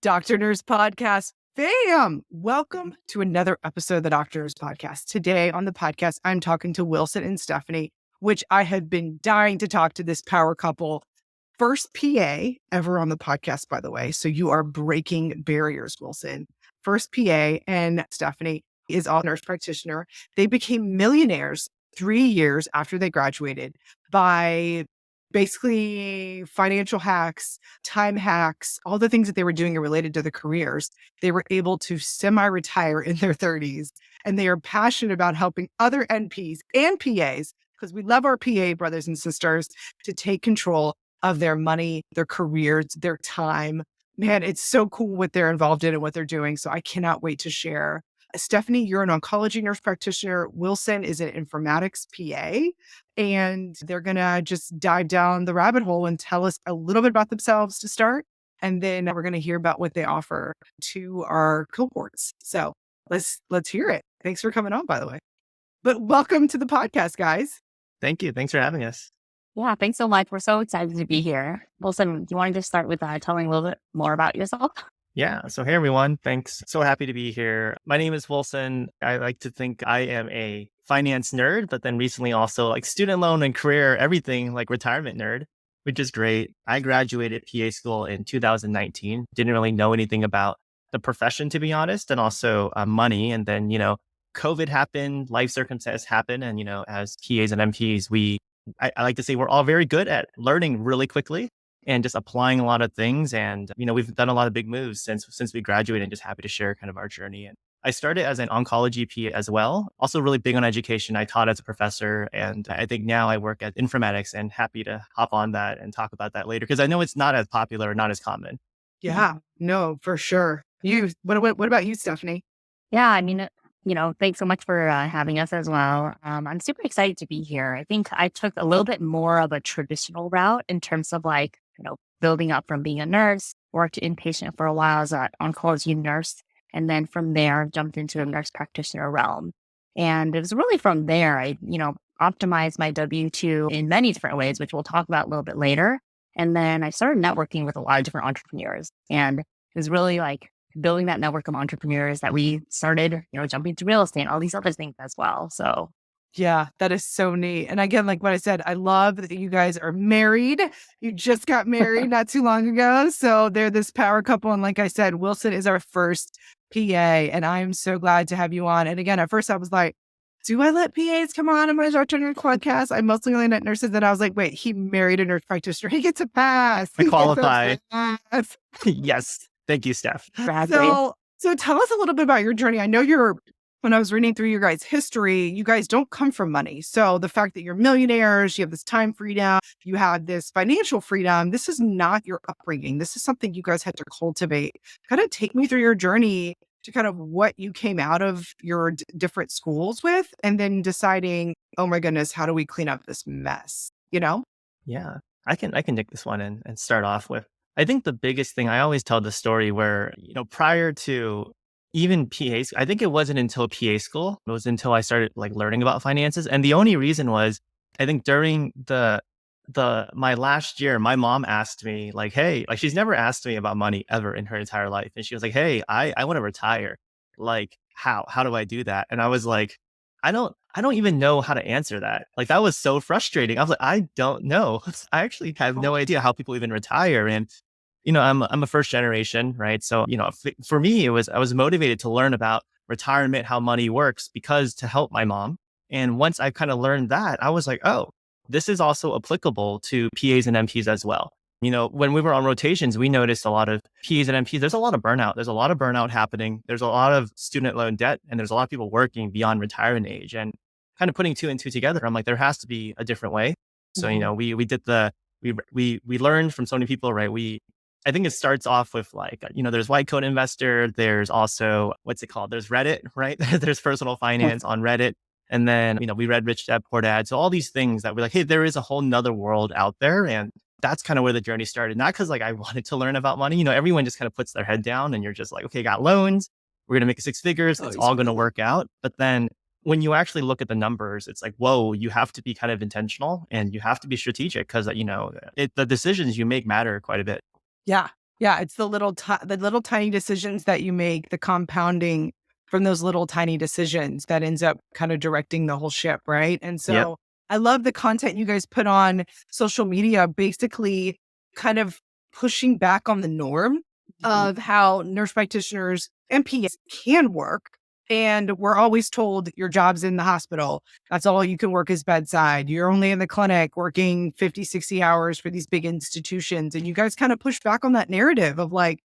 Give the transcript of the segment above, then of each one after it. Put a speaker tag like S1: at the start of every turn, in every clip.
S1: Doctor Nurse Podcast fam. Welcome to another episode of the Doctor Nurse Podcast. Today on the podcast, I'm talking to Wilson and Stephanie, which I have been dying to talk to this power couple. First PA ever on the podcast, by the way. So you are breaking barriers, Wilson. First PA, and Stephanie is a nurse practitioner. They became millionaires 3 years after they graduated by basically financial hacks, time hacks, all the things that they were doing related to the careers. They were able to semi-retire in their 30s, and they are passionate about helping other NPs and PAs, because we love our PA brothers and sisters, to take control of their money, their careers, their time. Man, it's so cool what they're involved in and what they're doing. So I cannot wait to share. Stephanie, you're an oncology nurse practitioner. Wilson is an informatics PA. And they're going to just dive down the rabbit hole and tell us a little bit about themselves to start. And then we're going to hear about what they offer to our cohorts. So let's hear it. Thanks for coming on, by the way. But welcome to the podcast, guys.
S2: Thank you. Thanks for having us.
S3: Yeah, thanks so much. We're so excited to be here. Wilson, do you want to just start with telling a little bit more about yourself?
S2: Yeah. So hey, everyone. Thanks. So happy to be here. My name is Wilson. I like to think I am a finance nerd, but then recently also like student loan and career, everything like retirement nerd, which is great. I graduated PA school in 2019. Didn't really know anything about the profession, to be honest, and also money. And then, COVID happened, life circumstances happened. And, as PAs and MPs, I like to say we're all very good at learning really quickly and just applying a lot of things. And, we've done a lot of big moves since we graduated, and just happy to share kind of our journey. And I started as an oncology PA as well. Also really big on education. I taught as a professor, and I think now I work at informatics, and happy to hop on that and talk about that later, because I know it's not as popular or not as common.
S1: Yeah, no, for sure. What about you, Stephanie?
S3: Yeah, I mean, thanks so much for having us as well. I'm super excited to be here. I think I took a little bit more of a traditional route in terms of building up from being a nurse, worked inpatient for a while as an oncology nurse. And then from there, jumped into the nurse practitioner realm. And it was really from there, I, optimized my W-2 in many different ways, which we'll talk about a little bit later. And then I started networking with a lot of different entrepreneurs. And it was really building that network of entrepreneurs that we started, jumping to real estate and all these other things as well. So
S1: yeah, that is so neat. And again, like what I said, I love that you guys are married. You just got married not too long ago. So they're this power couple. And like I said, Wilson is our first PA, and I'm so glad to have you on. And again, at first I was like, do I let PAs come on my Doctor Nurse podcast? I mostly only let nurses. And I was like, wait, he married a nurse practitioner. He gets a pass.
S2: I qualify. Yes. Thank you, Steph.
S1: So tell us a little bit about your journey. I know when I was reading through your guys' history, you guys don't come from money. So the fact that you're millionaires, you have this time freedom, you have this financial freedom, this is not your upbringing. This is something you guys had to cultivate. Kind of take me through your journey to kind of what you came out of your different schools with, and then deciding, oh my goodness, how do we clean up this mess?
S2: Yeah, I can take this one and start off with, I think the biggest thing, I always tell the story where, prior to even PAs, I think it wasn't until PA school, it was until I started learning about finances. And the only reason was, I think during my last year, my mom asked me hey, she's never asked me about money ever in her entire life. And she was like, hey, I want to retire. How do I do that? And I was like, I don't even know how to answer that. That was so frustrating. I was like, I don't know. I actually have no idea how people even retire. And, I'm a first generation, right? So, for me, I was motivated to learn about retirement, how money works, because to help my mom. And once I kind of learned that, I was like, oh, this is also applicable to PAs and MPs as well. When we were on rotations, we noticed a lot of PAs and MPs, there's a lot of burnout. There's a lot of burnout happening. There's a lot of student loan debt, and there's a lot of people working beyond retirement age. And kind of putting two and two together, I'm like, there has to be a different way. So, we learned from so many people, right? I think it starts off with there's white coat investor. There's also, what's it called? There's Reddit, right? There's personal finance on Reddit. And then, we read Rich Dad, Poor Dad. So all these things that we're like, hey, there is a whole nother world out there. And that's kind of where the journey started. Not because I wanted to learn about money. Everyone just kind of puts their head down and you're just like, okay, got loans. We're going to make 6 figures. It's all going to work out. But then when you actually look at the numbers, it's like, whoa, you have to be kind of intentional and you have to be strategic, because, the decisions you make matter quite a bit.
S1: Yeah. Yeah, it's the little tiny decisions that you make, the compounding from those little tiny decisions that ends up kind of directing the whole ship, right? And
S2: Yep.
S1: so I love the content you guys put on social media, basically kind of pushing back on the norm of how nurse practitioners and PAs can work. And we're always told your job's in the hospital. That's all you can work is bedside. You're only in the clinic working 50, 60 hours for these big institutions. And you guys kind of push back on that narrative of like,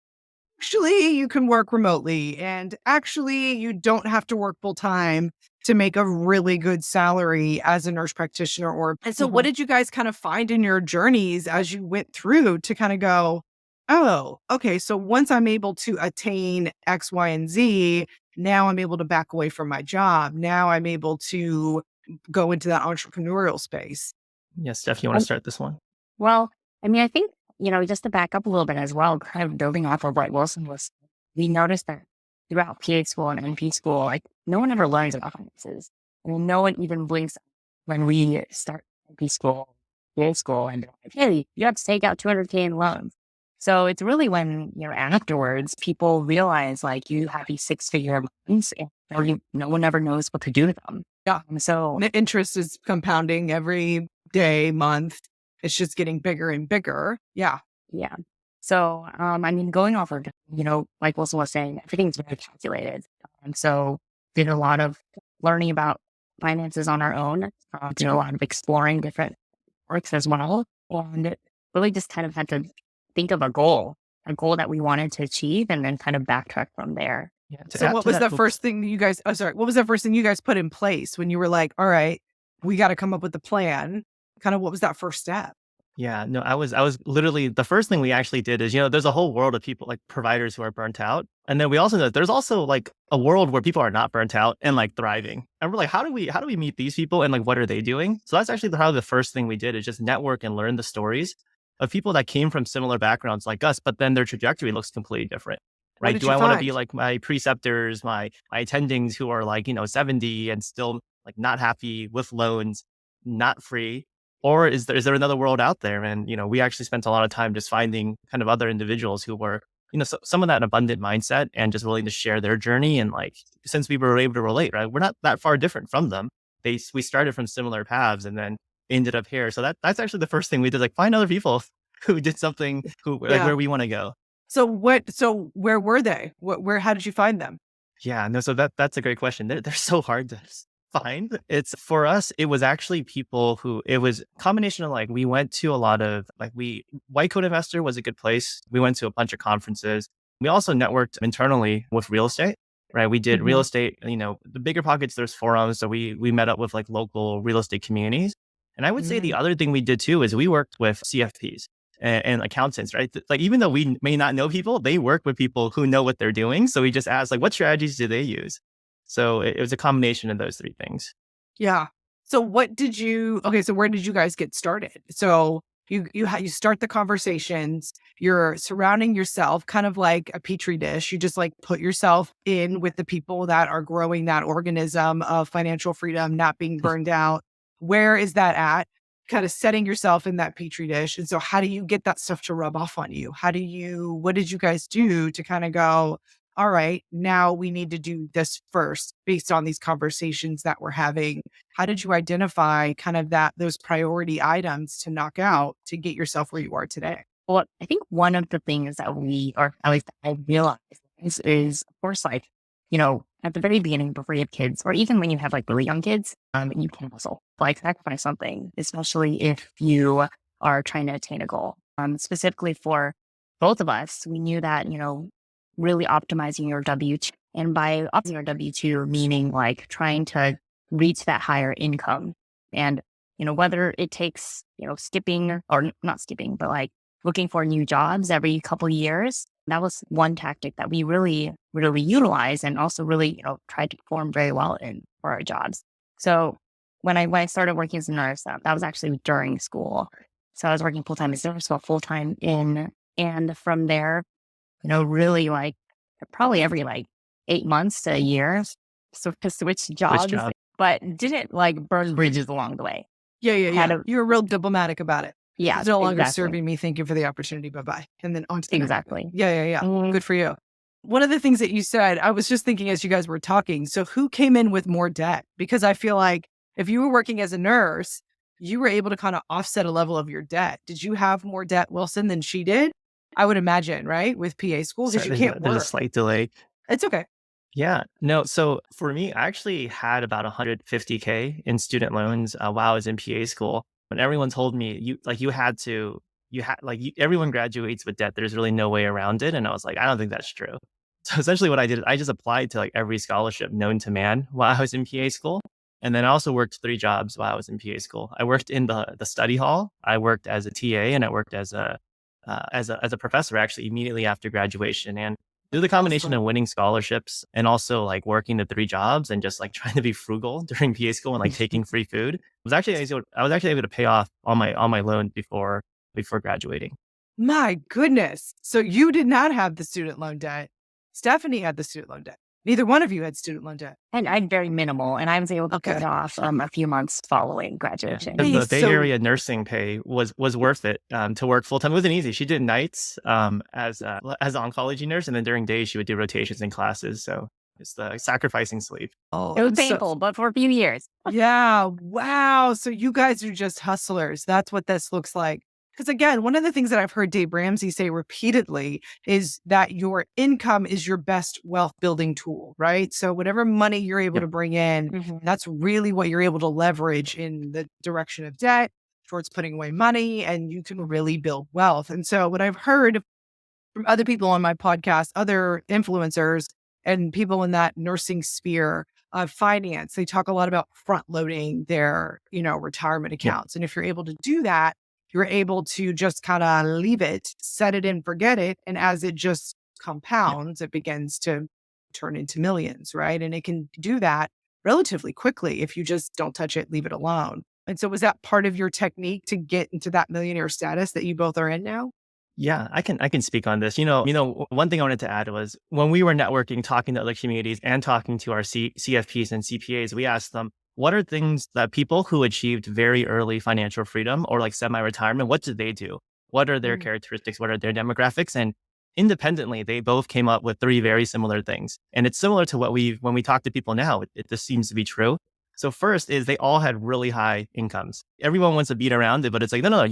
S1: actually, you can work remotely. And actually, you don't have to work full time to make a really good salary as a nurse practitioner. And so, what did you guys kind of find in your journeys as you went through to kind of go, oh, okay, so once I'm able to attain X, Y, and Z, now I'm able to back away from my job. Now I'm able to go into that entrepreneurial space.
S2: Yes, Steph, you want to start this one?
S3: Well, I mean, I think, just to back up a little bit as well, kind of building off of what Wilson was, we noticed that throughout PA school and NP school, like no one ever learns about finances. I mean, no one even blinks when we start NP school, PA school, and they're like, hey, you have to take out 200K in loans. So it's really when, afterwards, people realize like you have these 6-figure loans and no one ever knows what to do with them.
S1: Yeah.
S3: So
S1: the interest is compounding every day, month. It's just getting bigger and bigger. Yeah.
S3: Yeah. So, I mean, going off of, like Wilson was saying, everything's very calculated. So did a lot of learning about finances on our own, did a lot of exploring different works as well. And really just kind of had to think of a goal that we wanted to achieve and then kind of backtrack from there.
S2: Yeah.
S1: So what was the first thing that you guys, what was the first thing you guys put in place when you were like, all right, we got to come up with a plan? Kind of what was that first step?
S2: Yeah, no, I was literally the first thing we actually did is, there's a whole world of people like providers who are burnt out. And then we also know there's also like a world where people are not burnt out and like thriving. And we're like, how do we meet these people and like, what are they doing? So that's actually how the first thing we did is just network and learn the stories of people that came from similar backgrounds like us, but then their trajectory looks completely different. Right. Do I want to be like my preceptors, my attendings who are like, 70 and still like not happy with loans, not free? Or is there another world out there? And, we actually spent a lot of time just finding kind of other individuals who were, some of that abundant mindset and just willing to share their journey. And like, since we were able to relate, right, we're not that far different from them. We started from similar paths and then ended up here. So that's actually the first thing we did, like find other people who did something like where we want to go.
S1: So where were they? How did you find them?
S2: Yeah, no, so that's a great question. They're so hard to find. It's for us, it was actually people who, it was a combination of like, we went to a lot of like White Coat Investor was a good place. We went to a bunch of conferences. We also networked internally with real estate, right? We did real estate, the bigger pockets, there's forums. So we met up with like local real estate communities. And I would say the other thing we did too is we worked with CFPs and accountants, right? Like, even though we may not know people, they work with people who know what they're doing. So we just asked like, what strategies do they use? So it was a combination of those three things.
S1: Yeah. So so where did you guys get started? So you start the conversations, you're surrounding yourself kind of like a petri dish. You just like put yourself in with the people that are growing that organism of financial freedom, not being burned out. Where is that at? Kind of setting yourself in that petri dish. And so how do you get that stuff to rub off on you? What did you guys do to kind of go, all right, now we need to do this first based on these conversations that we're having? How did you identify kind of those priority items to knock out to get yourself where you are today?
S3: Well, I think one of the things that or at least I realized is of course, like, at the very beginning before you have kids, or even when you have like really young kids, you can also like sacrifice something, especially if you are trying to attain a goal. Specifically for both of us, we knew that, really optimizing your W2. And by optimizing your W2, meaning like trying to reach that higher income. And, whether it takes, skipping or not skipping, but like looking for new jobs every couple of years. That was one tactic that we really, really utilized and also really, tried to perform very well in for our jobs. So when I started working as a nurse, that was actually during school. So I was working full-time as a nurse, so full-time in, and from there, really like probably every like 8 months to a year, so to switch jobs, but didn't like burn bridges along the way.
S1: Yeah. You were real diplomatic about it.
S3: Yeah,
S1: It's no longer
S3: exactly.
S1: serving me. Thank you for the opportunity. Bye-bye. And then on to the next.
S3: Exactly.
S1: Yeah.
S3: Mhm.
S1: Good for you. One of the things that you said, I was just thinking as you guys were talking, so who came in with more debt? Because I feel like if you were working as a nurse, you were able to kind of offset a level of your debt. Did you have more debt, Wilson, than she did? I would imagine, right? With PA school, because
S2: Sorry,
S1: you can't
S2: there's a
S1: work.
S2: slight delay.
S1: It's okay.
S2: Yeah, no. So for me, I actually had about 150K in student loans while I was in PA school. When everyone told me everyone graduates with debt. There's really no way around it. And I was like, I don't think that's true. So essentially what I did is I just applied to like every scholarship known to man while I was in PA school. And then I also worked 3 jobs while I was in PA school. I worked in the study hall. I worked as a TA, and I worked as a professor actually immediately after graduation. And through the combination
S1: Awesome.
S2: of winning scholarships and also like working the 3 jobs and just like trying to be frugal during PA school and like taking free food, I was actually able to pay off all my loan before graduating.
S1: My goodness. So you did not have the student loan debt. Stephanie had the student loan debt. Neither one of you had student loan debt.
S3: And I'm very minimal, and I was able to pay
S1: Okay.
S3: it off a few months following
S2: Yeah,
S3: graduation.
S2: because
S1: Hey,
S2: the Bay
S1: so
S2: Area nursing pay was worth it to work full time. It wasn't easy. She did nights as an oncology nurse, and then during days she would do rotations in classes. So it's the sacrificing sleep.
S1: oh,
S3: It was
S1: so
S3: painful, but for a few years.
S1: yeah, wow. So you guys are just hustlers. That's what this looks like. Because again, one of the things that I've heard Dave Ramsey say repeatedly is that your income is your best wealth building tool, right? So whatever money you're able
S2: Yep.
S1: to bring in,
S3: Mhm.
S1: that's really what you're able to leverage in the direction of debt towards putting away money, and you can really build wealth. And so what I've heard from other people on my podcast, other influencers and people in that nursing sphere of finance, they talk a lot about front loading their, retirement
S2: Yep.
S1: accounts. And if you're able to do that, you're able to just kind of leave it, set it and forget it. And as it just
S2: Yep.
S1: compounds, it begins to turn into millions, right? And it can do that relatively quickly if you just don't touch it, leave it alone. And so was that part of your technique to get into that millionaire status that you both are in now?
S2: Yeah, I can speak on this. One thing I wanted to add was when we were networking, talking to other communities and talking to our CFPs and CPAs, we asked them, what are things that people who achieved very early financial freedom or like semi-retirement, what did they do? What are their
S1: Mm.
S2: characteristics? What are their demographics? And independently, they both came up with 3 very similar things. And it's similar to when we talk to people now, this seems to be true. So first is they all had really high incomes. Everyone wants to beat around it, but it's like, no,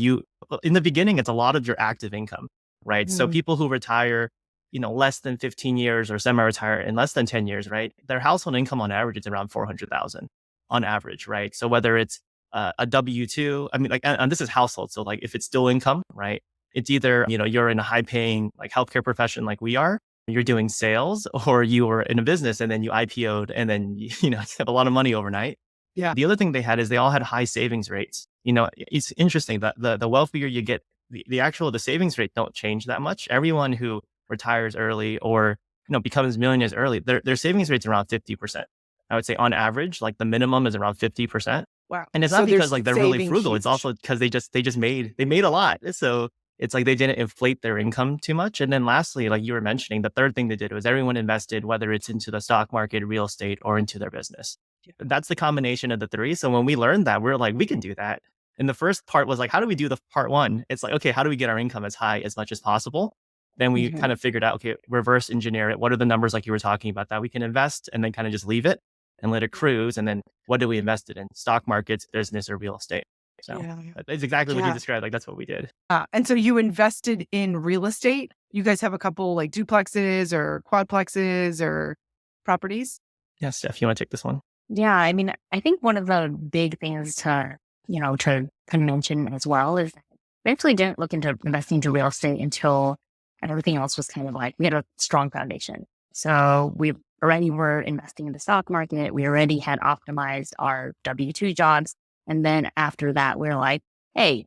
S2: in the beginning, it's a lot of your active income, right? So
S1: Mm.
S2: people who retire, less than 15 years or semi-retire in less than 10 years, right? Their household income on average is around 400,000 on average, right? So whether it's a W-2, I mean, like, and this is household. So like if it's still income, right? It's either, you're in a high paying like healthcare profession like we are, you're doing sales, or you were in a business and then you IPO'd and then, you have a lot of money overnight.
S1: Yeah.
S2: The other thing they had is they all had high savings rates. It's interesting that the wealthier you get, the savings rate don't change that much. Everyone who retires early or, becomes millionaires early, their savings rate's around 50%. I would say on average, like the minimum is around 50%.
S1: Wow.
S2: And it's
S1: So
S2: not
S1: they're
S2: because like they're really
S1: saving
S2: frugal. It's
S1: huge.
S2: also because they made a lot. So it's like they didn't inflate their income too much. And then lastly, like you were mentioning, the third thing they did was everyone invested, whether it's into the stock market, real estate, or into their business.
S1: Yeah.
S2: That's the combination of the 3. So when we learned that, we're like, we can do that. And the first part was like, how do we do the part 1? It's like, okay, how do we get our income as high as much as possible? Then we
S3: Mhm.
S2: kind of figured out, okay, reverse engineer it. What are the numbers like you were talking about that we can invest and then kind of just leave it and let it cruise? And then what do we invest it in? Stock markets, business, or real estate? So
S1: Yeah.
S2: it's exactly what you
S1: Yeah.
S2: described. Like that's what we did.
S1: And so you invested in real estate. You guys have a couple like duplexes or quadplexes or properties.
S2: Yeah, Steph, you want to take this one?
S3: Yeah, I mean, I think one of the big things to kind of mention as well is that we actually didn't look into investing into real estate until everything else was kind of like, we had a strong foundation. So we already were investing in the stock market. We already had optimized our W-2 jobs. And then after that, we're like, hey,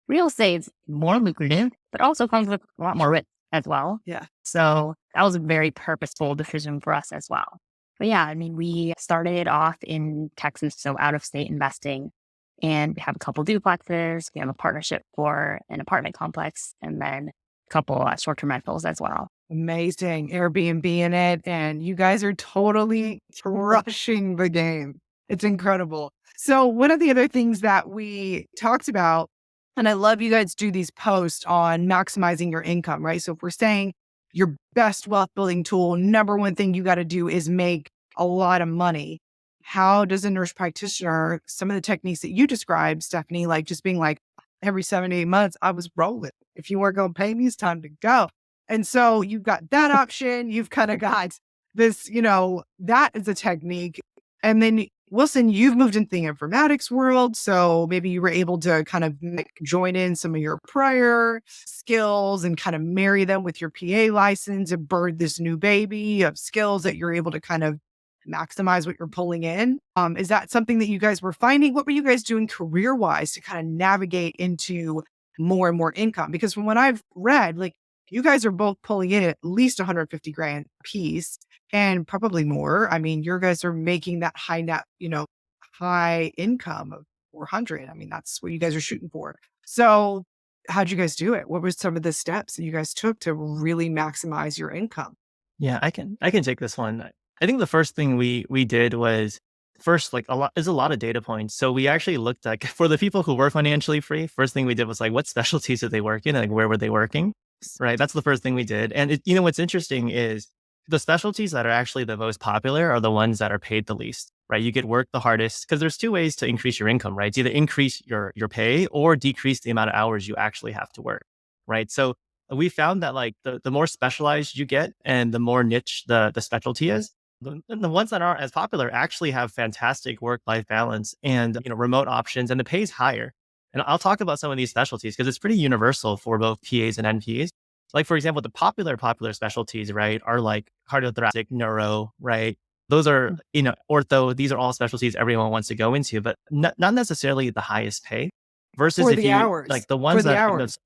S3: real estate's more lucrative, but also comes with a lot more risk as well.
S1: Yeah.
S3: So that was a very purposeful decision for us as well. But yeah, I mean, we started off in Texas, so out of state investing, and we have a couple duplexes. We have a partnership for an apartment complex, and then a couple short-term rentals as well.
S1: Amazing. Airbnb in it. And you guys are totally crushing the game. It's incredible. So one of the other things that we talked about And I love you guys do these posts on maximizing your income, right? So if we're saying your best wealth building tool, number one thing you got to do is make a lot of money. How does a nurse practitioner, some of the techniques that you described, Stephanie, like just being like every 7 to 8 months, I was rolling. If you weren't going to pay me, it's time to go. And so you've got that option. You've kind of got this, that is a technique. And then Wilson, you've moved into the informatics world. So maybe you were able to kind of join in some of your prior skills and kind of marry them with your PA license and birth this new baby of skills that you're able to kind of maximize what you're pulling in. Is that something that you guys were finding? What were you guys doing career-wise to kind of navigate into more and more income? Because from what I've read, like you guys are both pulling in at least 150 grand a piece and probably more. I mean, you guys are making that high net, high income of 400. I mean, that's what you guys are shooting for. So how'd you guys do it? What were some of the steps that you guys took to really maximize your income?
S2: Yeah, I can take this one. I think the first thing we did was first, like a lot of data points. So we actually looked at for the people who were financially free. First thing we did was like, what specialties did they work in? Like, where were they working? Right. That's the first thing we did. And what's interesting is the specialties that are actually the most popular are the ones that are paid the least. Right. You get work the hardest because there's two ways to increase your income. Right. It's either increase your pay or decrease the amount of hours you actually have to work. Right. So we found that like the more specialized you get and the more niche the specialty is, the ones that aren't as popular actually have fantastic work-life balance and remote options, and the pay is higher. And I'll talk about some of these specialties because it's pretty universal for both PAs and NPs. Like for example, the popular specialties, right, are like cardiothoracic, neuro, right? Those are ortho. These are all specialties everyone wants to go into, but not necessarily the highest pay. Versus
S1: For
S2: if
S1: the
S2: you
S1: hours.
S2: like the ones
S1: For the
S2: that
S1: hours.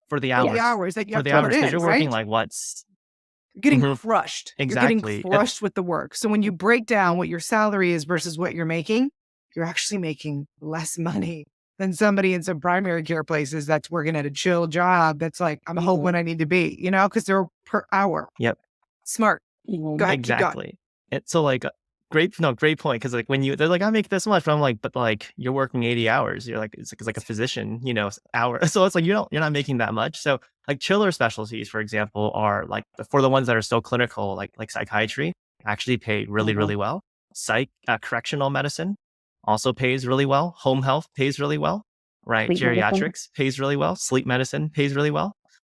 S2: for the
S1: For
S2: hours,
S1: the hours that you
S2: for
S1: have
S2: the
S1: to put
S2: hours because
S1: in,
S2: you're working
S1: right?
S2: like what's
S1: You're getting
S2: Mhm.
S1: crushed.
S2: Exactly.
S1: You're getting crushed with the work. So when you break down what your salary is versus what you're making, you're actually making less money than somebody in some primary care places that's working at a chill job that's like, I'm home when I need to be, because they're per hour.
S2: Yep.
S1: Smart. Go ahead, keep going.
S2: Exactly. So like great point. Cause like they're like, I make this much, but I'm like, but like you're working 80 hours. You're like, it's like a physician, hour. So it's like, you're not making that much. So like chiller specialties, for example, are like for the ones that are still clinical, like psychiatry actually pay really, really well. Correctional medicine also pays really well. Home health pays really well, right?
S3: Sleep medicine.
S2: Geriatrics pays really well. Sleep medicine pays really well.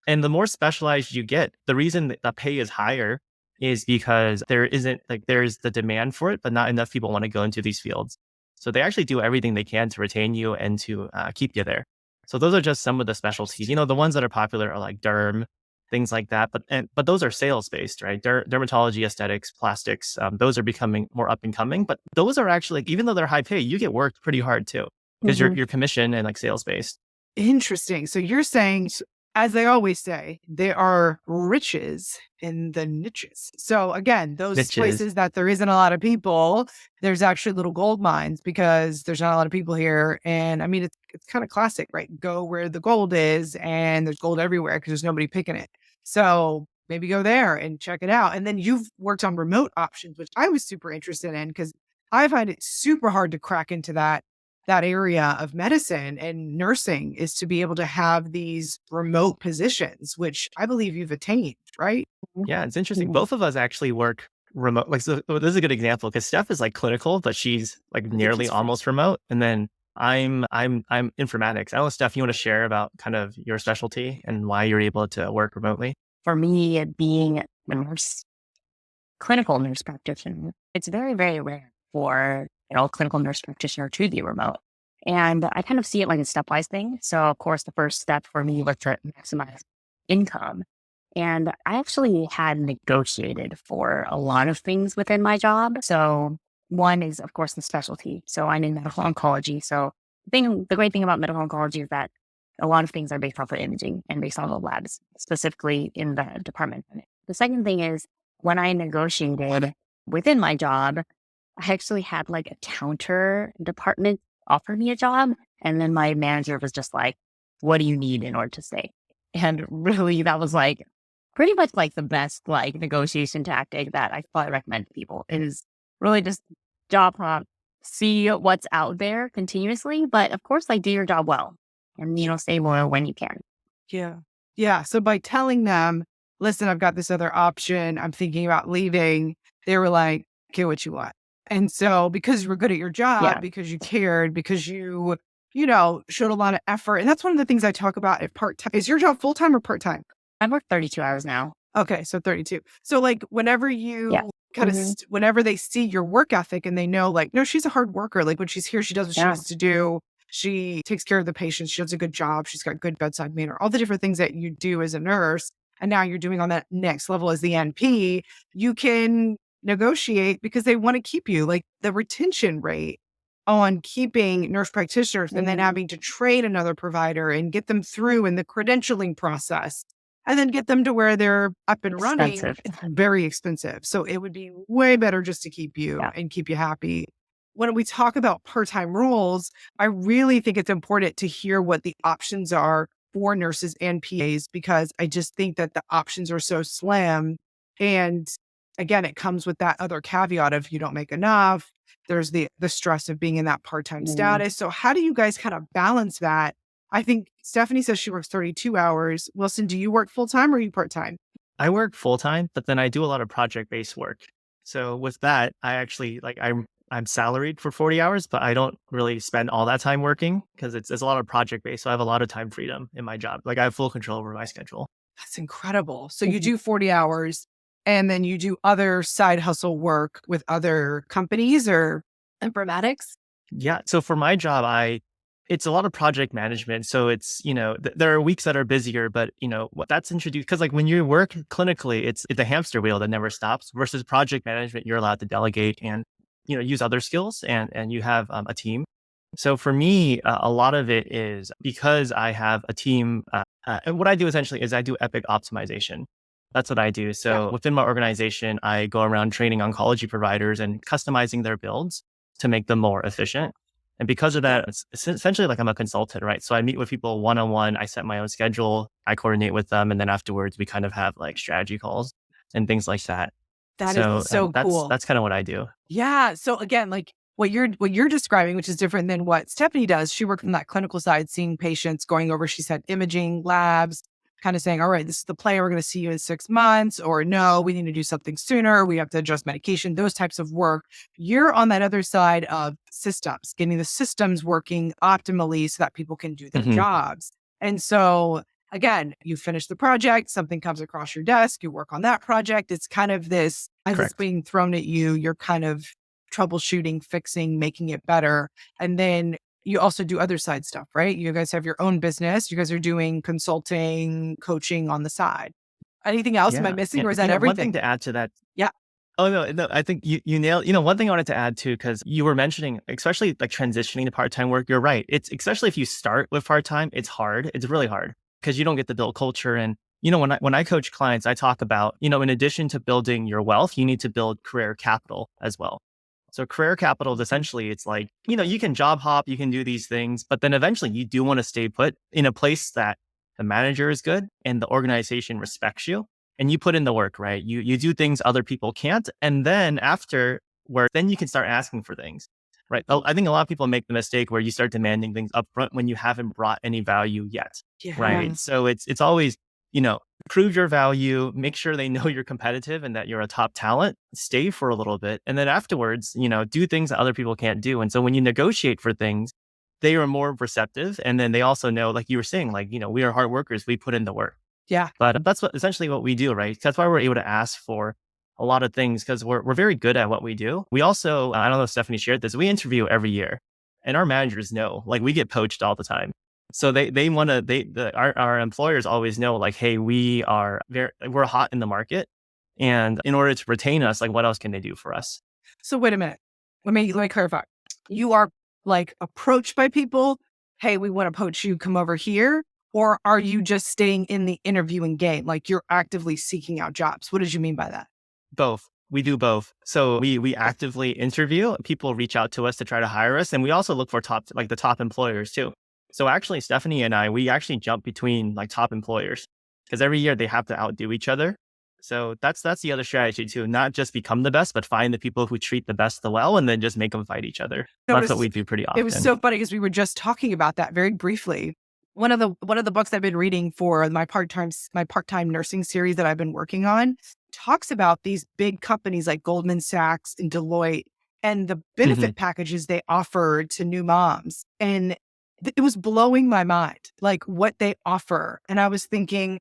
S2: And the more specialized you get, the reason that the pay is higher is because there's the demand for it, but not enough people want to go into these fields. So they actually do everything they can to retain you and to keep you there. So those are just some of the specialties. The ones that are popular are like derm, things like that. But those are sales based, right? Dermatology, aesthetics, plastics. Those are becoming more up and coming. But those are actually, even though they're high pay, you get worked pretty hard too because you're commission and like sales based.
S1: Interesting. So you're saying, as they always say, there are riches in the niches. So again, those
S2: Niches.
S1: places that there isn't a lot of people, there's actually little gold mines because there's not a lot of people here. And I mean, it's kind of classic, right? Go where the gold is, and there's gold everywhere because there's nobody picking it. So maybe go there and check it out. And then you've worked on remote options, which I was super interested in because I find it super hard to crack into that area of medicine and nursing, is to be able to have these remote positions, which I believe you've attained, right?
S2: Yeah, it's interesting. Both of us actually work remote. Like, so this is a good example because Steph is like clinical, but she's like nearly almost remote. And then I'm informatics. I don't know, Steph, you want to share about kind of your specialty and why you're able to work remotely?
S3: For me, being a clinical nurse practitioner, it's very, very rare for clinical nurse practitioner to be remote. And I kind of see it like a stepwise thing. So of course, the first step for me was to maximize income. And I actually had negotiated for a lot of things within my job. So one is, of course, the specialty. So I'm in medical oncology. So the great thing about medical oncology is that a lot of things are based off of imaging and based on the labs, specifically in the department. The second thing is when I negotiated within my job, I actually had like a counter department offer me a job. And then my manager was just like, what do you need in order to stay? And really, that was like pretty much like the best like negotiation tactic that I probably recommend to people is really just job prompt, see what's out there continuously. But of course, like do your job well. and, stay loyal when you can.
S1: Yeah. Yeah. So by telling them, listen, I've got this other option, I'm thinking about leaving, they were like, get what you want. And so because you were good at your job,
S3: Yeah.
S1: because you cared, because you, showed a lot of effort. And that's one of the things I talk about at part-time. Is your job full-time or part-time?
S3: I work 32 hours now.
S1: Okay. So 32. So like whenever you
S3: Yeah.
S1: kind of, whenever they see your work ethic and they know like, no, she's a hard worker. Like when she's here, she does what she
S3: Yeah.
S1: needs to do. She takes care of the patients. She does a good job. She's got good bedside manner, all the different things that you do as a nurse. And now you're doing on that next level as the NP, you can negotiate because they want to keep you. Like the retention rate on keeping nurse practitioners and then having to train another provider and get them through in the credentialing process and then get them to where they're up and running.
S3: Expensive.
S1: It's very expensive. So it would be way better just to keep you and keep you happy. When we talk about part-time roles, I really think it's important to hear what the options are for nurses and PAs, because I just think that the options are so slim. And again, it comes with that other caveat of you don't make enough. There's the stress of being in that part-time status. So how do you guys kind of balance that? I think Stephanie says she works 32 hours. Wilson, do you work full-time or are you part-time?
S2: I work full-time, but then I do a lot of project-based work. So with that, I actually I'm salaried for 40 hours, but I don't really spend all that time working because it's a lot of project-based. So I have a lot of time freedom in my job. Like I have full control over my schedule.
S1: That's incredible. So you do 40 hours and then you do other side hustle work with other companies or informatics?
S2: Yeah. So for my job, it's a lot of project management. So it's, there are weeks that are busier, but what that's introduced because like when you work clinically, it's a hamster wheel that never stops versus project management. You're allowed to delegate and, use other skills and you have a team. So for me, a lot of it is because I have a team. And what I do essentially is I do epic optimization. That's what I do. So within my organization, I go around training oncology providers and customizing their builds to make them more efficient. And because of that, it's essentially like I'm a consultant, right? So I meet with people one-on-one. I set my own schedule. I coordinate with them. And then afterwards, we kind of have like strategy calls and things like that.
S1: That is so cool.
S2: That's kind of what I do.
S1: Yeah. So again, like what you're describing, which is different than what Stephanie does. She worked from that clinical side, seeing patients, going over, she said, imaging, labs, kind of saying, all right, this is the plan. We're going to see you in 6 months, or no, we need to do something sooner. We have to adjust medication, those types of work. You're on that other side of systems, getting the systems working optimally so that people can do their jobs. And so again, you finish the project, something comes across your desk, you work on that project. It's kind of this, as it's being thrown at you, you're kind of troubleshooting, fixing, making it better. And then you also do other side stuff, right? You guys have your own business. You guys are doing consulting, coaching on the side. Anything else? Am I missing or is that everything?
S2: One thing to add to that.
S1: Yeah.
S2: Oh, no, I think you nailed, one thing I wanted to add too, because you were mentioning, especially like transitioning to part-time work, you're right. It's especially if you start with part-time, it's hard. It's really hard because you don't get to build culture. And, when I coach clients, I talk about, in addition to building your wealth, you need to build career capital as well. So career capital is essentially, it's like, you can job hop, you can do these things, but then eventually you do want to stay put in a place that the manager is good and the organization respects you and you put in the work, right? You do things other people can't. And then after work, then you can start asking for things, right? I think a lot of people make the mistake where you start demanding things up front when you haven't brought any value yet, right? So it's always, prove your value, make sure they know you're competitive and that you're a top talent, stay for a little bit. And then afterwards, do things that other people can't do. And so when you negotiate for things, they are more receptive. And then they also know, like you were saying, like, we are hard workers, we put in the work.
S1: Yeah.
S2: But that's essentially what we do, right? That's why we're able to ask for a lot of things because we're very good at what we do. We also, I don't know if Stephanie shared this, we interview every year and our managers know, like we get poached all the time. So they want to, our employers always know like, hey, we're hot in the market. And in order to retain us, like what else can they do for us?
S1: So wait a minute. Let me clarify. You are like approached by people. Hey, we want to poach you. Come over here. Or are you just staying in the interviewing game? Like you're actively seeking out jobs. What did you mean by that?
S2: Both. We do both. So we actively interview. People reach out to us to try to hire us. And we also look for the top employers too. So actually, Stephanie and I, we actually jump between like top employers because every year they have to outdo each other. So that's the other strategy too. Not just become the best, but find the people who treat the best the well and then just make them fight each other. That's what we do pretty often.
S1: It was so funny because we were just talking about that very briefly one of the books I've been reading for my part-time nursing series that I've been working on talks about these big companies like Goldman Sachs and Deloitte and the
S2: Hmm.
S1: benefit packages they offer to new moms. And it was blowing my mind, like what they offer. And I was thinking,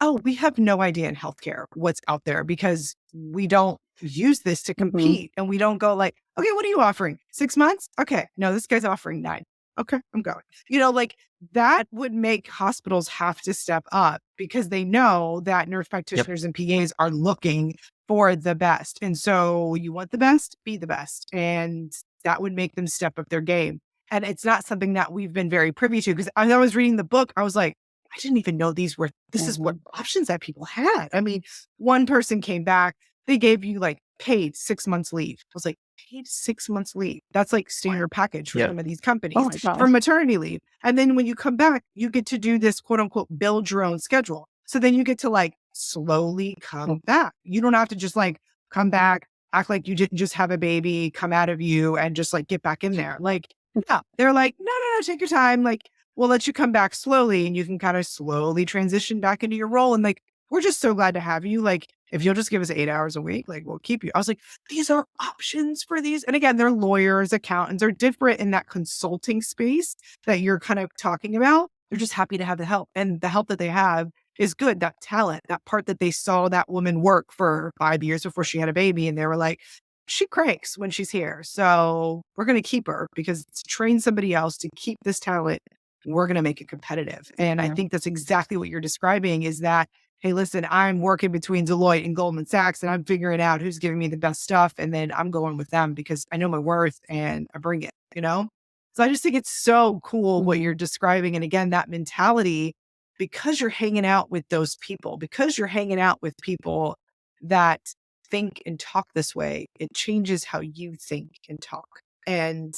S1: oh, we have no idea in healthcare what's out there because we don't use this to
S3: Mhm.
S1: compete and we don't go like, okay, what are you offering? 6 months? Okay. No, this guy's offering 9. Okay, I'm going. Like that would make hospitals have to step up because they know that nurse
S2: Yep.
S1: practitioners and PAs are looking for the best. And so you want the best, be the best. And that would make them step up their game. And it's not something that we've been very privy to because as I was reading the book, I was like, I didn't even know this is what options that people had. I mean, one person came back, they gave you like paid 6 months leave. I was like, paid 6 months leave. That's like standard package for
S2: Yep.
S1: some of these
S3: Oh
S1: companies
S3: my
S1: for
S3: gosh.
S1: maternity leave. And then when you come back, you get to do this quote unquote build your own schedule. So then you get to like slowly come back. You don't have to just like come back, act like you didn't just have a baby come out of you and just like get back in there. Like, yeah, they're like, no, no, no, take your time. Like, we'll let you come back slowly and you can kind of slowly transition back into your role. And like, we're just so glad to have you. Like, if you'll just give us 8 hours a week, like we'll keep you. I was like, these are options for these. And again, they're lawyers, accountants, they're different in that consulting space that you're kind of talking about. They're just happy to have the help. And the help that they have is good. That talent, that part that they saw that woman work for 5 years before she had a baby. And they were like, she cranks when she's here. So we're going to keep her because to train somebody else to keep this talent, we're going to make it competitive. And I
S3: Yeah.
S1: think that's exactly what you're describing is that, hey, listen, I'm working between Deloitte and Goldman Sachs and I'm figuring out who's giving me the best stuff. And then I'm going with them because I know my worth and I bring it. So I just think it's so cool what you're describing. And again, that mentality, because you're hanging out with those people, because you're hanging out with people that think and talk this way, it changes how you think and talk. And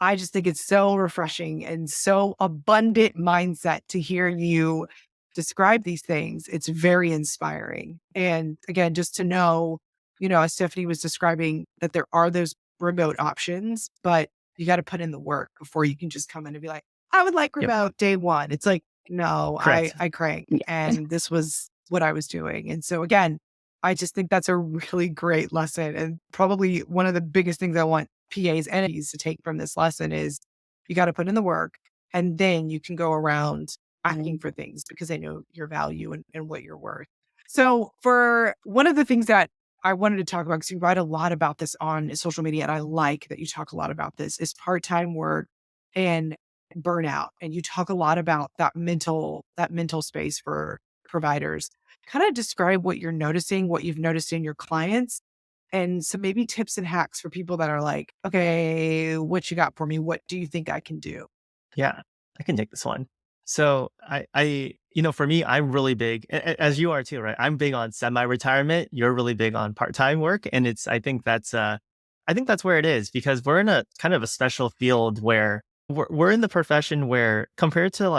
S1: I just think it's so refreshing and so abundant mindset to hear you describe these things. It's very inspiring. And again, just to know, as Stephanie was describing, that there are those remote options, but you got to put in the work before you can just come in and be like, I would like
S2: Yep.
S1: remote day one. It's like, no, I
S2: Correct.
S1: crank.
S3: Yeah.
S1: And this was what I was doing. And so again, I just think that's a really great lesson. And probably one of the biggest things I want PAs and APs to take from this lesson is you got to put in the work and then you can go around asking for things because they know your value and what you're worth. So for one of the things that I wanted to talk about, because you write a lot about this on social media, and I like that you talk a lot about this, is part-time work and burnout. And you talk a lot about that mental space for providers. Kind of describe what you're noticing, what you've noticed in your clients, and some maybe tips and hacks for people that are like, okay, what you got for me? What do you think I can do?
S2: Yeah, I can take this one. So for me, I'm really big, as you are too, right? I'm big on semi-retirement. You're really big on part-time work, and I think that's where it is because we're in a kind of a special field where we're in the profession where compared to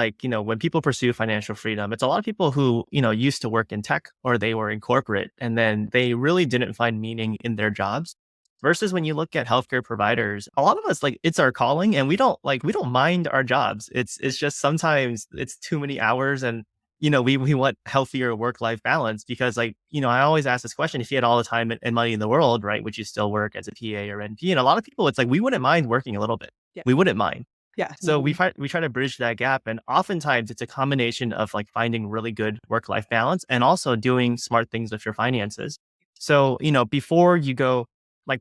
S2: when people pursue financial freedom, it's a lot of people who used to work in tech or they were in corporate, and then they really didn't find meaning in their jobs. Versus when you look at healthcare providers, a lot of us it's our calling and we don't mind our jobs. It's just sometimes it's too many hours and we want healthier work-life balance because I always ask this question, if you had all the time and money in the world, right, would you still work as a PA or NP? And a lot of people, it's like, we wouldn't mind working a little bit.
S1: Yeah.
S2: We wouldn't mind.
S1: Yeah.
S2: So we try to bridge that gap. And oftentimes it's a combination of finding really good work-life balance and also doing smart things with your finances. So, before you go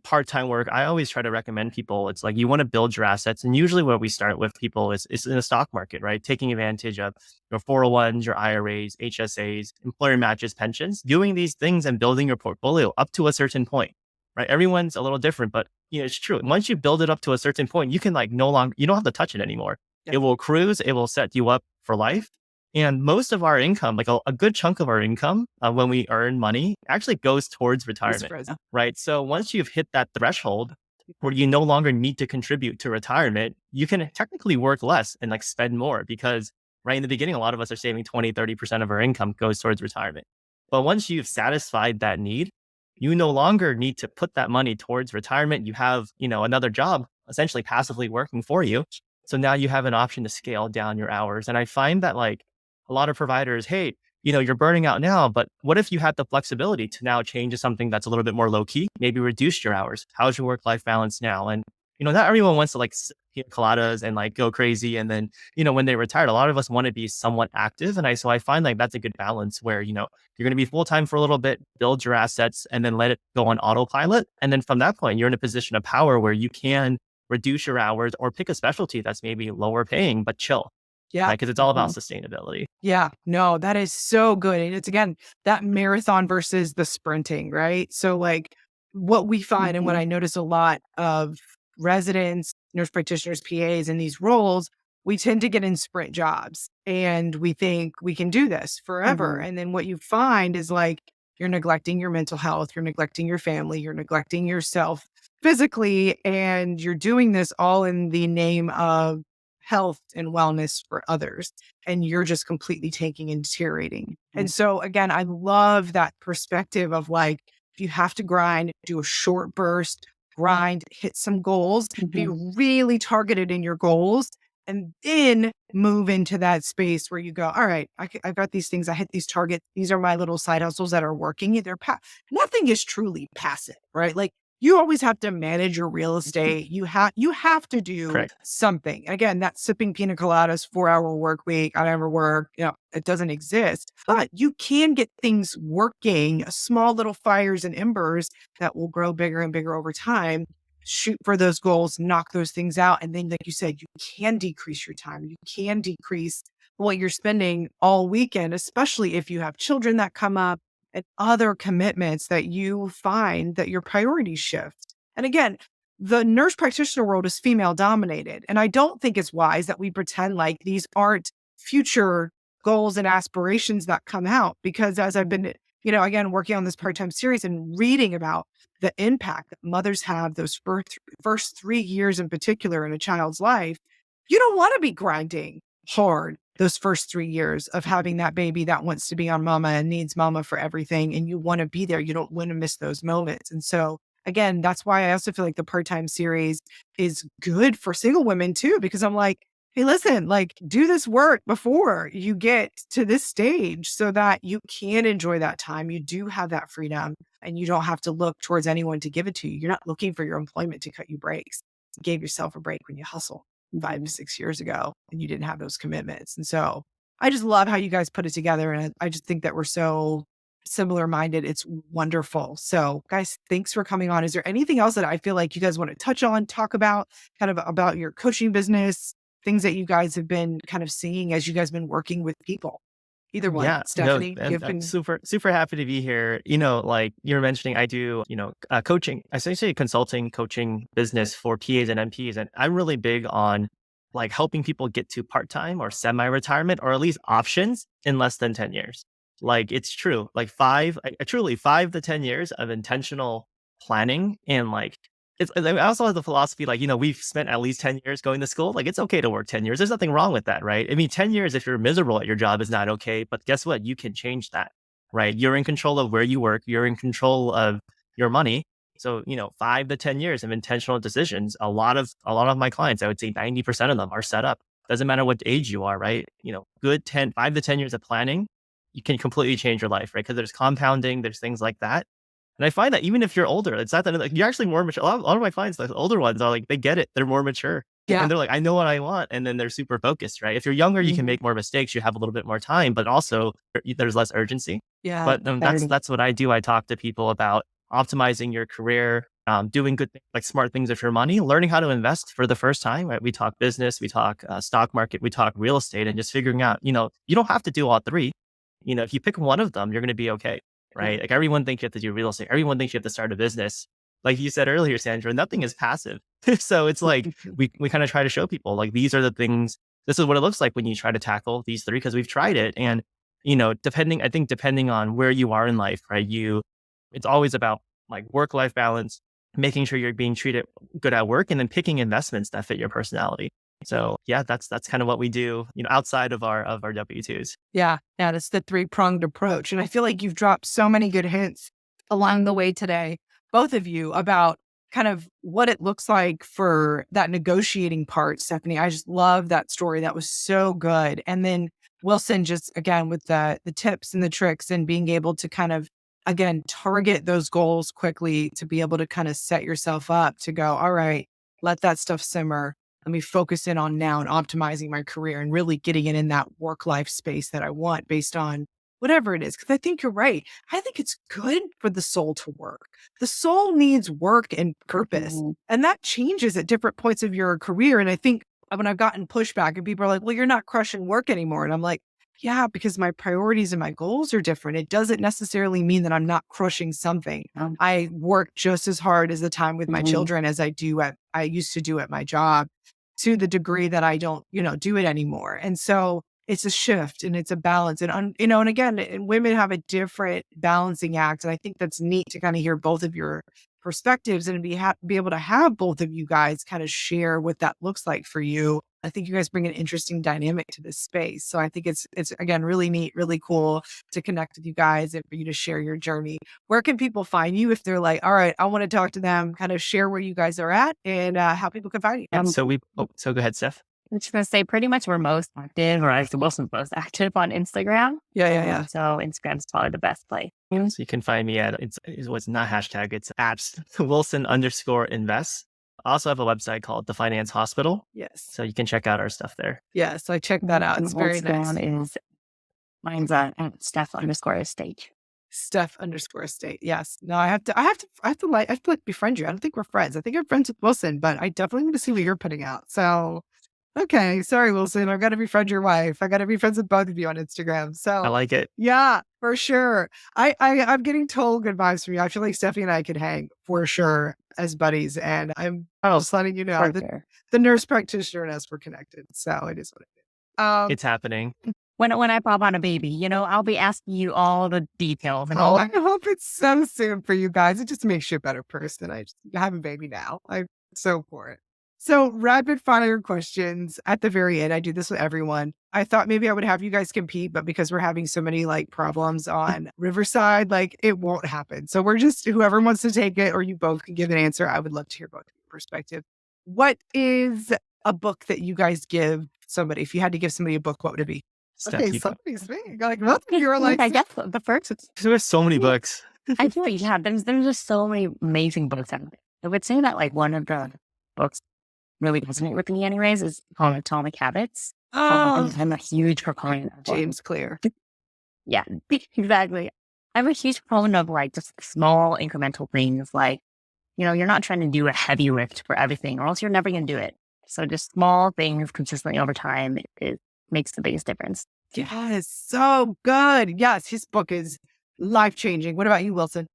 S2: part-time work, I always try to recommend people, it's like you want to build your assets. And usually where we start with people is in the stock market, right? Taking advantage of your 401s, your IRAs, HSAs, employer matches, pensions, doing these things and building your portfolio up to a certain point, right? Everyone's a little different, but it's true. Once you build it up to a certain point, you can no longer, you don't have to touch it anymore.
S1: Yeah.
S2: It will cruise, it will set you up for life. And most of our income, a good chunk of our income, when we earn money, actually goes towards retirement, right? So once you've hit that threshold where you no longer need to contribute to retirement, you can technically work less and spend more because right in the beginning, a lot of us are saving 20, 30% of our income goes towards retirement. But once you've satisfied that need, you no longer need to put that money towards retirement. You have, another job essentially passively working for you. So now you have an option to scale down your hours. And I find that like a lot of providers, hey, you're burning out now, but what if you had the flexibility to now change to something that's a little bit more low key, maybe reduce your hours? How's your work-life balance now? And, not everyone wants to like pina coladas and like go crazy. And then, when they retire, a lot of us want to be somewhat active. And so I find like that's a good balance where, you're going to be full-time for a little bit, build your assets, and then let it go on autopilot. And then from that point, you're in a position of power where you can reduce your hours or pick a specialty that's maybe lower paying, but chill.
S1: Yeah.
S2: Because it's all about sustainability.
S1: Yeah, no, that is so good. And it's again, that marathon versus the sprinting, right? So like what we find and what I notice a lot of residents, nurse practitioners, PAs in these roles, we tend to get in sprint jobs and we think we can do this forever. And then what you find is like you're neglecting your mental health, you're neglecting your family, you're neglecting yourself physically, and you're doing this all in the name of health and wellness for others. And you're just completely tanking and deteriorating. And so again, I love that perspective of like, if you have to grind, do a short burst, grind, hit some goals, be really targeted in your goals, and then move into that space where you go, all right, I've got these things. I hit these targets. These are my little side hustles that are working. Nothing is truly passive, right? Like you always have to manage your real estate. You have to do
S2: Correct.
S1: something. Again, that sipping pina coladas, 4-hour work week, I never work, it doesn't exist. But you can get things working, small little fires and embers that will grow bigger and bigger over time. Shoot for those goals, knock those things out. And then, like you said, you can decrease your time. You can decrease what you're spending all weekend, especially if you have children that come up and other commitments that you find that your priorities shift. And again, the nurse practitioner world is female dominated. And I don't think it's wise that we pretend like these aren't future goals and aspirations that come out, because as I've been, again, working on this part-time series and reading about the impact that mothers have those first 3 years in particular in a child's life, you don't want to be grinding hard those first 3 years of having that baby that wants to be on mama and needs mama for everything. And you want to be there. You don't want to miss those moments. And so again, that's why I also feel like the part-time series is good for single women too, because I'm like, hey, listen, like do this work before you get to this stage so that you can enjoy that time. You do have that freedom and you don't have to look towards anyone to give it to you. You're not looking for your employment to cut you breaks. You gave yourself a break when you hustle 5 to 6 years ago and you didn't have those commitments. And so I just love how you guys put it together. And I just think that we're so similar minded. It's wonderful. So guys, thanks for coming on. Is there anything else that I feel like you guys want to touch on, talk about, kind of about your coaching business, things that you guys have been kind of seeing as you guys been working with people? Either one.
S2: Yeah,
S1: Stephanie,
S2: no,
S1: you've
S2: I'm
S1: been
S2: super, super happy to be here. Like you were mentioning, I do, coaching, essentially consulting, coaching business for PAs and NPs. And I'm really big on like helping people get to part-time or semi-retirement, or at least options in less than 10 years. Like it's true, like truly 5 to 10 years of intentional planning. And like, I also have the philosophy, like, we've spent at least 10 years going to school. Like, it's okay to work 10 years. There's nothing wrong with that, right? I mean, 10 years, if you're miserable at your job, is not okay. But guess what? You can change that, right? You're in control of where you work. You're in control of your money. So, 5 to 10 years of intentional decisions. A lot of my clients, I would say 90% of them are set up. Doesn't matter what age you are, right? Good 5 to 10 years of planning, you can completely change your life, right? Because there's compounding, there's things like that. And I find that even if you're older, it's not that like, you're actually more mature. A lot of my clients, the older ones, are like, they get it. They're more mature.
S1: Yeah.
S2: And they're like, I know what I want. And then they're super focused, right? If you're younger, you can make more mistakes. You have a little bit more time, but also there's less urgency.
S1: Yeah.
S2: But that's what I do. I talk to people about optimizing your career, doing good things, like smart things with your money, learning how to invest for the first time, right? We talk business, we talk stock market, we talk real estate, and just figuring out, you don't have to do all three. If you pick one of them, you're going to be okay. Right? Like everyone thinks you have to do real estate. Everyone thinks you have to start a business. Like you said earlier, Sandra, nothing is passive. So it's like, we kind of try to show people like, these are the things, this is what it looks like when you try to tackle these three, because we've tried it. And, depending on where you are in life, right? It's always about like work-life balance, making sure you're being treated good at work, and then picking investments that fit your personality. So yeah, that's kind of what we do, outside of our W-2s.
S1: Yeah, that's the 3-pronged approach. And I feel like you've dropped so many good hints along the way today, both of you, about kind of what it looks like for that negotiating part, Stephanie. I just love that story. That was so good. And then Wilson, just again with the tips and the tricks and being able to kind of again target those goals quickly to be able to kind of set yourself up to go, all right, let that stuff simmer. Let me focus in on now and optimizing my career and really getting it in that work life space that I want based on whatever it is. Because I think you're right. I think it's good for the soul to work. The soul needs work and purpose. And that changes at different points of your career. And I think when I've gotten pushback and people are like, well, you're not crushing work anymore. And I'm like, yeah, because my priorities and my goals are different. It doesn't necessarily mean that I'm not crushing something. I work just as hard as the time with my children as I used to do at my job, to the degree that I don't, do it anymore. And so it's a shift and it's a balance. And, and again, women have a different balancing act. And I think that's neat to kind of hear both of your perspectives and be able to have both of you guys kind of share what that looks like for you. I think you guys bring an interesting dynamic to this space. So I think it's again, really neat, really cool to connect with you guys and for you to share your journey. Where can people find you if they're like, all right, I want to talk to them, kind of share where you guys are at and how people can find you?
S2: So go ahead, Steph.
S3: I'm just going to say pretty much we're most active, or actually Wilson's most active on Instagram.
S1: Yeah.
S3: So Instagram's probably the best place.
S2: So you can find me at, it's not hashtag, it's at Wilson_invest. I also have a website called The Finance Hospital.
S1: Yes.
S2: So you can check out our stuff there.
S1: Yeah. So I checked that out. It's very nice.
S3: Mine's at Steph_estate.
S1: Steph_estate. Yes. No, I have to befriend you. I don't think we're friends. I think I'm friends with Wilson, but I definitely want to see what you're putting out. So, okay. Sorry, Wilson. I've got to befriend your wife. I got to be friends with both of you on Instagram. So
S2: I like it.
S1: Yeah, for sure. I'm getting total good vibes from you. I feel like Stephanie and I could hang for sure as buddies. And I'm just letting you know that the nurse practitioner and us were connected. So it is what it is.
S2: It's happening.
S3: When I pop on a baby, I'll be asking you all the details. And
S1: I hope it's so soon for you guys. It just makes you a better person. I just have a baby now. I'm so for it. So rapid fire questions at the very end. I do this with everyone. I thought maybe I would have you guys compete, but because we're having so many problems on Riverside, it won't happen. So we're just, whoever wants to take it or you both can give an answer. I would love to hear both your perspective. What is a book that you guys give somebody? If you had to give somebody a book, what would it be?
S2: Steph,
S1: Okay, somebody's speaking. Both of you are
S3: I guess the first.
S2: There's so many books.
S3: I feel like there's just so many amazing books out there. I would say that one of the books really resonate with me anyways is called Atomic Habits. I'm a huge proponent of
S1: James Clear.
S3: Yeah, exactly. I'm a huge proponent of just small incremental things. You're not trying to do a heavy lift for everything or else you're never going to do it. So just small things consistently over time, it makes the biggest difference.
S1: Yes, so good. Yes, his book is life-changing. What about you, Wilson?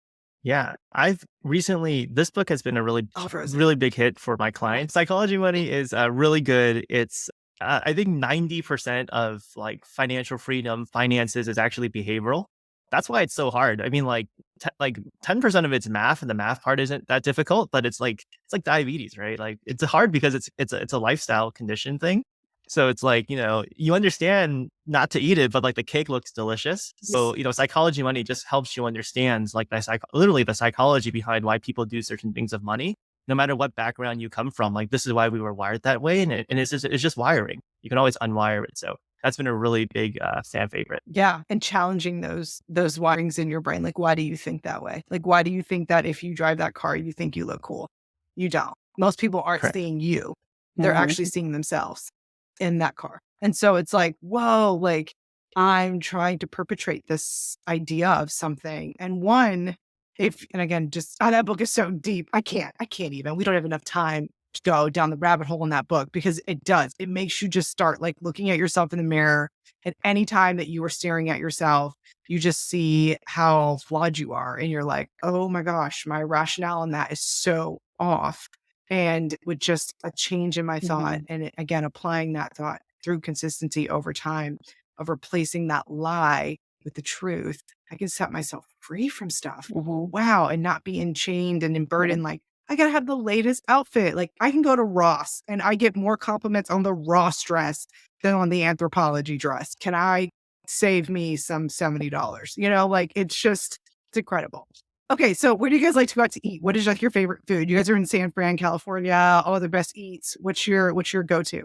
S2: Yeah, this book has been a really big hit for my clients. Psychology Money is really good. It's, I think 90% of financial freedom, finances is actually behavioral. That's why it's so hard. I mean, 10% of it's math and the math part isn't that difficult, but it's like diabetes, right? It's hard because it's a lifestyle condition thing. So it's you understand not to eat it, but the cake looks delicious. So, Psychology Money just helps you understand literally the psychology behind why people do certain things of money, no matter what background you come from. This is why we were wired that way. And it's just wiring. You can always unwire it. So that's been a really big fan favorite.
S1: Yeah. And challenging those wirings in your brain. Why do you think that way? Why do you think that if you drive that car, you think you look cool? You don't. Most people aren't
S2: Correct.
S1: Seeing you. They're actually seeing themselves in that car. And so it's whoa, I'm trying to perpetrate this idea of something. And again, that book is so deep. I can't even, we don't have enough time to go down the rabbit hole in that book because it makes you just start looking at yourself in the mirror. At any time that you are staring at yourself, you just see how flawed you are. And you're like, oh my gosh, my rationale in that is so off. And with just a change in my thought and again, applying that thought through consistency over time of replacing that lie with the truth, I can set myself free from stuff. Wow. And not be enchained and burdened. I got to have the latest outfit. I can go to Ross and I get more compliments on the Ross dress than on the anthropology dress. Can I save me some $70? It's incredible. Okay, so where do you guys like to go out to eat? What is like your favorite food? You guys are in San Fran, California. All the best eats. What's your go-to?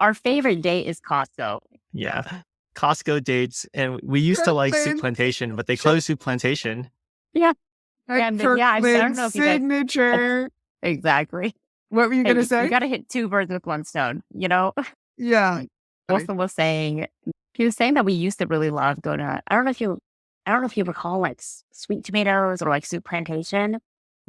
S3: Our favorite date is Costco.
S2: Yeah. Costco dates. And we used to like Soup Plantation, but they closed Soup Plantation.
S3: Yeah. And yeah, I don't know if you guys.
S1: Signature.
S3: Exactly.
S1: What were you gonna say?
S3: You got to hit two birds with one stone, you know?
S1: Yeah.
S3: Wilson was saying, he was saying that we used to really love going to, I don't know if you recall like Sweet Tomatoes or like Soup Plantation.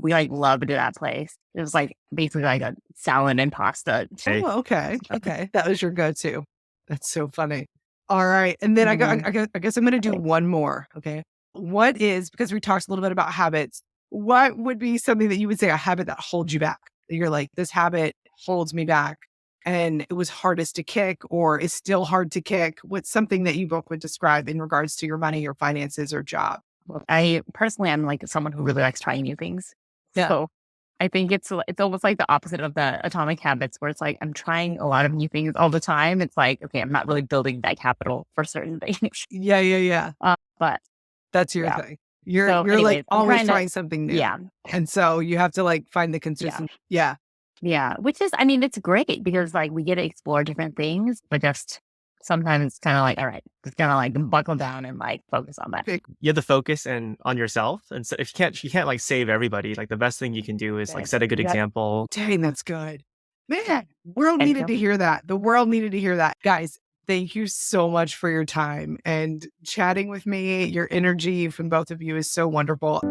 S3: We like loved that place. It was like basically like a salad and pasta.
S1: Oh, okay. Okay. That was your go-to. That's so funny. All right. And then I guess I'm going to do one more. Okay. What is, because we talked a little bit about habits, what would be something that you would say a habit that holds you back? That you're like, this habit holds me back and it was hardest to kick or is still hard to kick? What's something that you both would describe in regards to your money, your finances, or job?
S3: Well, I personally am like someone who really likes trying new things.
S1: Yeah.
S3: So I think it's almost like the opposite of the atomic habits where it's like I'm trying a lot of new things all the time. It's like, okay, I'm not really building that capital for certain things.
S1: Yeah.
S3: But
S1: that's your thing. You're
S3: anyways,
S1: like always
S3: trying
S1: trying something new.
S3: Yeah.
S1: And so you have to like find the consistency. Yeah.
S3: Yeah. Which is, I mean, it's great because like we get to explore different things, but just sometimes it's kind of like, all right, just kind of like buckle down and like focus on that.
S2: You have to focus on yourself. And so if you can't like save everybody, like the best thing you can do is like set a good example.
S1: Dang, that's good. Man, world needed to hear that. The world needed to hear that. Guys, thank you so much for your time and chatting with me. Your energy from both of you is so wonderful.